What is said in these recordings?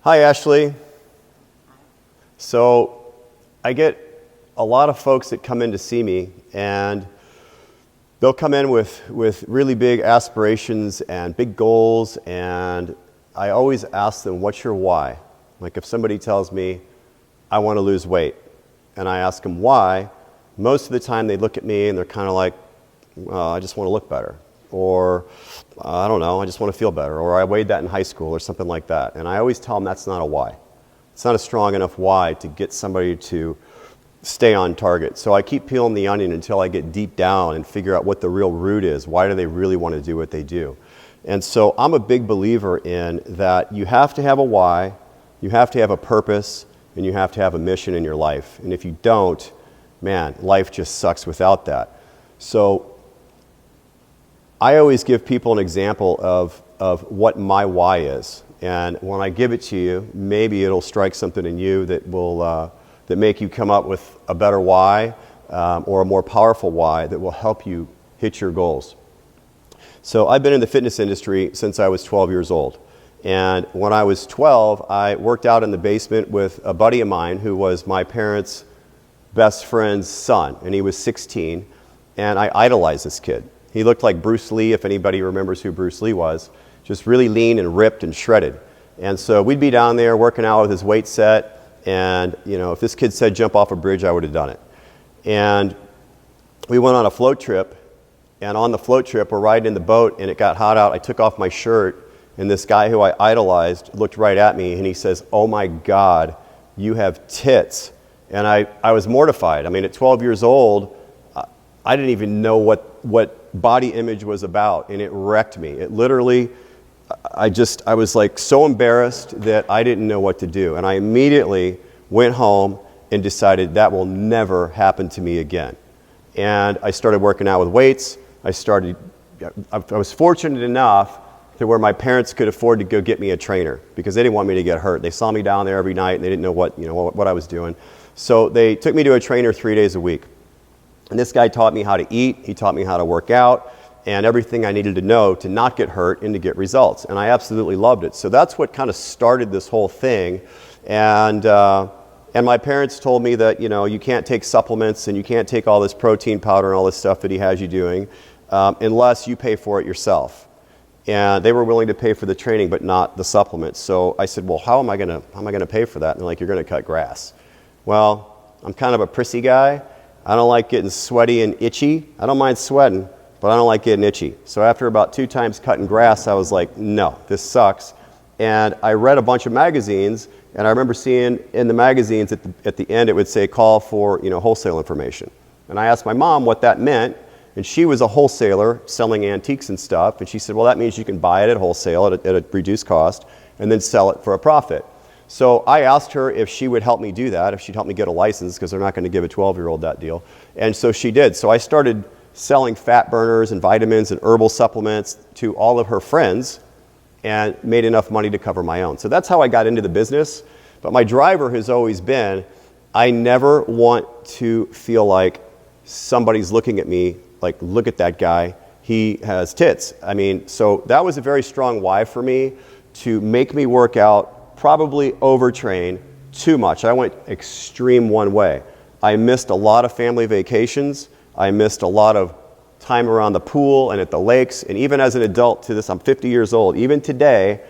Hi, Ashley. So I get a lot of folks that come in to see me, and they'll come in with really big aspirations and big goals, and I always ask them, what's your why? Like if somebody tells me, I want to lose weight, and I ask them why, most of the time they look at me and they're kind of like, well, I just want to look better. Or, I don't know, I just want to feel better. Or I weighed that in high school or something like that. And I always tell them that's not a why. It's not a strong enough why to get somebody to stay on target. So I keep peeling the onion until I get deep down and figure out what the real root is. Why do they really want to do what they do? And so I'm a big believer in that you have to have a why, you have to have a purpose, and you have to have a mission in your life. And if you don't, man, life just sucks without that. So I always give people an example of what my why is. And when I give it to you, maybe it'll strike something in you that will that make you come up with a better why or a more powerful why that will help you hit your goals. So I've been in the fitness industry since I was 12 years old. And when I was 12, I worked out in the basement with a buddy of mine who was my parents' best friend's son, and he was 16, and I idolized this kid. He looked like Bruce Lee, if anybody remembers who Bruce Lee was, just really lean and ripped and shredded. And so we'd be down there working out with his weight set, and if this kid said jump off a bridge, I would have done it. And we went on a float trip, and on the float trip, we're riding in the boat, and it got hot out. I took off my shirt, and this guy who I idolized looked right at me, and he says, "Oh my God, you have tits." And I was mortified. I mean, at 12 years old, I didn't even know what body image was about, and it wrecked me. It literally, I was like so embarrassed that I didn't know what to do. And I immediately went home and decided that will never happen to me again. And I started working out with weights. I was fortunate enough to where my parents could afford to go get me a trainer because they didn't want me to get hurt. They saw me down there every night and they didn't know what I was doing. So they took me to a trainer 3 days a week. And this guy taught me how to eat, he taught me how to work out, and everything I needed to know to not get hurt and to get results. And I absolutely loved it. So that's what kind of started this whole thing. And my parents told me that, you can't take supplements and you can't take all this protein powder and all this stuff that he has you doing unless you pay for it yourself. And they were willing to pay for the training, but not the supplements. So I said, well, how am I gonna pay for that? And they're like, you're gonna cut grass. Well, I'm kind of a prissy guy. I don't like getting sweaty and itchy. I don't mind sweating, but I don't like getting itchy. So after about 2 times cutting grass, I was like, no, this sucks. And I read a bunch of magazines, and I remember seeing in the magazines at the end, it would say call for wholesale information. And I asked my mom what that meant, and she was a wholesaler selling antiques and stuff, and she said, well, that means you can buy it at wholesale at a reduced cost and then sell it for a profit. So I asked her if she would help me do that, if she'd help me get a license, because they're not going to give a 12-year-old that deal. And so she did. So I started selling fat burners and vitamins and herbal supplements to all of her friends and made enough money to cover my own. So that's how I got into the business. But my driver has always been, I never want to feel like somebody's looking at me like, look at that guy, he has tits. I mean, so that was a very strong why for me to make me work out, probably overtrain too much. I went extreme one way. I missed a lot of family vacations. I missed a lot of time around the pool and at the lakes. And even as an adult to this, I'm 50 years old. Even today,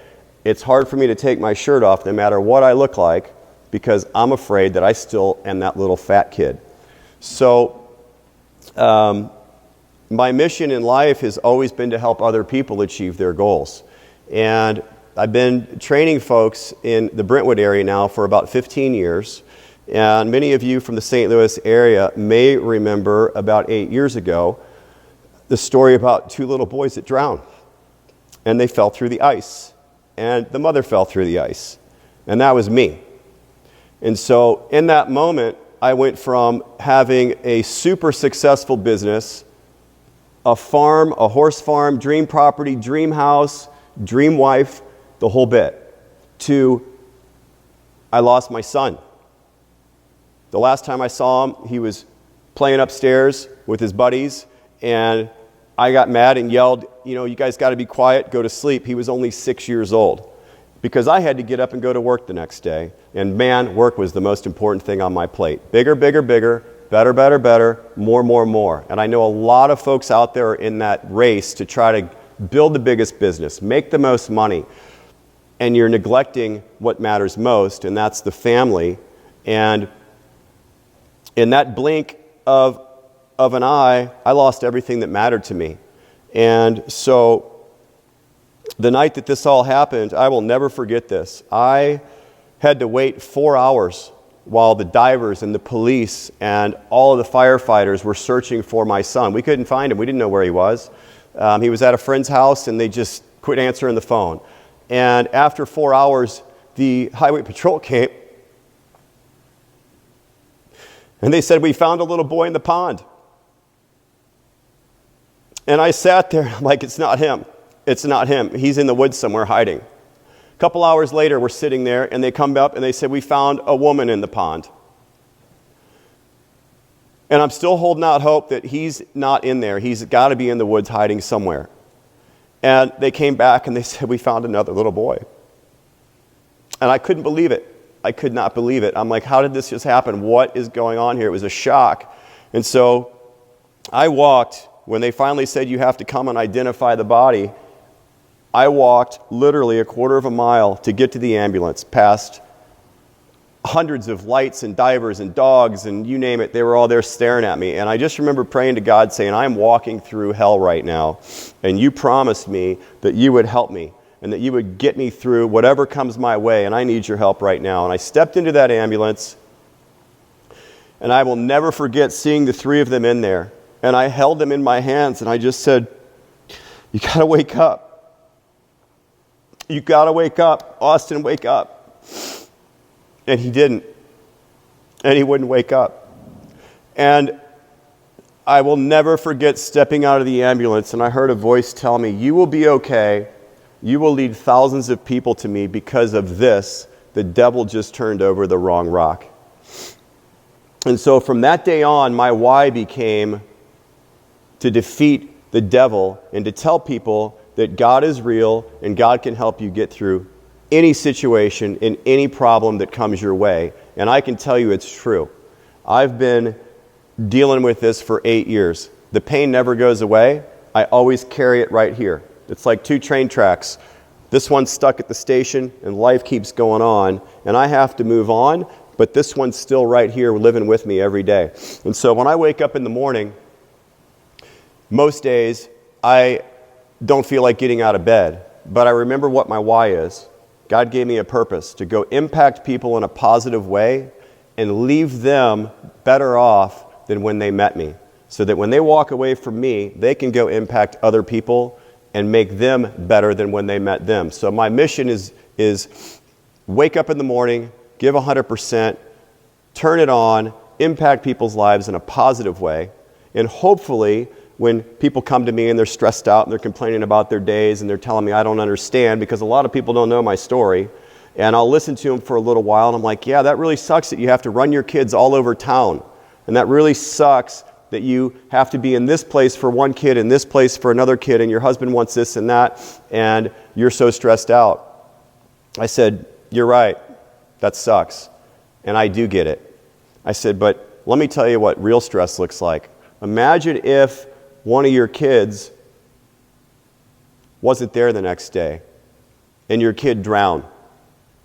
it's hard for me to take my shirt off no matter what I look like because I'm afraid that I still am that little fat kid. So my mission in life has always been to help other people achieve their goals. And I've been training folks in the Brentwood area now for about 15 years. And many of you from the St. Louis area may remember about 8 years ago the story about 2 little boys that drowned. And they fell through the ice. And the mother fell through the ice. And that was me. And so in that moment, I went from having a super successful business, a farm, a horse farm, dream property, dream house, dream wife, the whole bit, to I lost my son. The last time I saw him, he was playing upstairs with his buddies, and I got mad and yelled, you guys got to be quiet, go to sleep. He was only 6 years old. because I had to get up and go to work the next day. And man, work was the most important thing on my plate. Bigger, bigger, bigger, better, better, better, more, more, more. And I know a lot of folks out there are in that race to try to build the biggest business, make the most money. And you're neglecting what matters most, and that's the family. And in that blink of an eye, I lost everything that mattered to me. And so the night that this all happened, I will never forget this. I had to wait 4 hours while the divers and the police and all of the firefighters were searching for my son. We couldn't find him. We didn't know where he was. He was at a friend's house, and they just quit answering the phone. And after 4 hours, the highway patrol came, and they said, "We found a little boy in the pond." And I sat there, I'm like, it's not him. It's not him. He's in the woods somewhere hiding. A couple hours later, we're sitting there, and they come up and they said, "We found a woman in the pond." And I'm still holding out hope that he's not in there. He's got to be in the woods hiding somewhere. And they came back and they said, "We found another little boy." And I couldn't believe it. I could not believe it. I'm like, how did this just happen? What is going on here? It was a shock. And so I walked, when they finally said, "You have to come and identify the body," I walked literally a quarter of a mile to get to the ambulance, past hundreds of lights and divers and dogs and you name it. They were all there staring at me. And I just remember praying to God saying, "I'm walking through hell right now, and you promised me that you would help me and that you would get me through whatever comes my way, and I need your help right now." And I stepped into that ambulance, and I will never forget seeing the three of them in there. And I held them in my hands, and I just said, "You got to wake up. You got to wake up. Austin, wake up." And he didn't. And he wouldn't wake up. And I will never forget stepping out of the ambulance, and I heard a voice tell me, "You will be okay. You will lead thousands of people to me because of this. The devil just turned over the wrong rock." And so from that day on, my why became to defeat the devil and to tell people that God is real and God can help you get through any situation and any problem that comes your way. And I can tell you it's true. I've been dealing with this for 8 years. The pain never goes away. I always carry it right here. It's like 2 train tracks. This one's stuck at the station and life keeps going on, and I have to move on, but this one's still right here living with me every day. And so when I wake up in the morning, most days I don't feel like getting out of bed, but I remember what my why is. God gave me a purpose to go impact people in a positive way and leave them better off than when they met me, so that when they walk away from me, they can go impact other people and make them better than when they met them. So my mission is wake up in the morning, give 100%, turn it on, impact people's lives in a positive way, and hopefully when people come to me and they're stressed out and they're complaining about their days and they're telling me I don't understand, because a lot of people don't know my story, and I'll listen to them for a little while and I'm like, yeah, that really sucks that you have to run your kids all over town, and that really sucks that you have to be in this place for one kid and this place for another kid, and your husband wants this and that, and you're so stressed out. I said, you're right, that sucks, and I do get it. I said, but let me tell you what real stress looks like. Imagine if one of your kids wasn't there the next day and your kid drowned.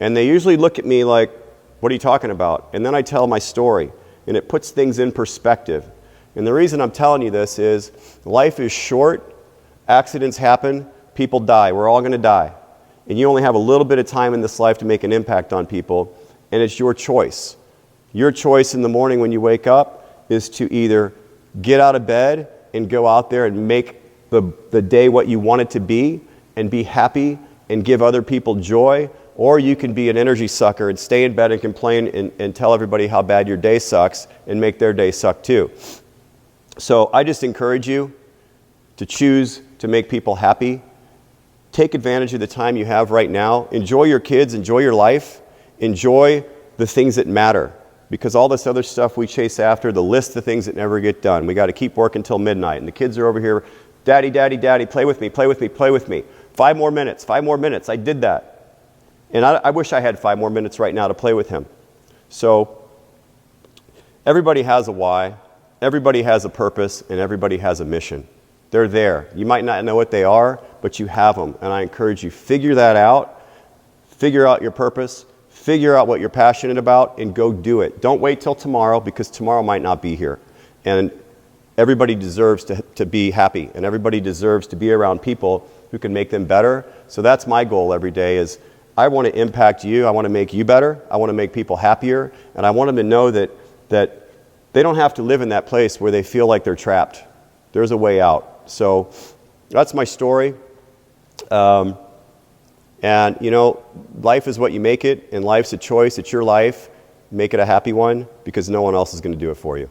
And they usually look at me like, what are you talking about? And then I tell my story, and it puts things in perspective. And the reason I'm telling you this is life is short, accidents happen, people die, we're all going to die. And you only have a little bit of time in this life to make an impact on people, and it's your choice. Your choice in the morning when you wake up is to either get out of bed and go out there and make the day what you want it to be and be happy and give other people joy, or you can be an energy sucker and stay in bed and complain and tell everybody how bad your day sucks and make their day suck too. So I just encourage you to choose to make people happy. Take advantage of the time you have right now. Enjoy your kids, enjoy your life, enjoy the things that matter. Because all this other stuff we chase after, the list of things that never get done. We got to keep working till midnight. And the kids are over here, Daddy, Daddy, Daddy, play with me, play with me, play with me. 5 more minutes, 5 more minutes. I did that. And I wish I had 5 more minutes right now to play with him. So everybody has a why, everybody has a purpose, and everybody has a mission. They're there. You might not know what they are, but you have them. And I encourage you, figure that out. Figure out your purpose. Figure out what you're passionate about and go do it. Don't wait till tomorrow, because tomorrow might not be here. And everybody deserves to be happy, and everybody deserves to be around people who can make them better. So that's my goal every day is I want to impact you. I want to make you better. I want to make people happier. And I want them to know that they don't have to live in that place where they feel like they're trapped. There's a way out. So that's my story. And, you know, life is what you make it, and life's a choice. It's your life. Make it a happy one, because no one else is going to do it for you.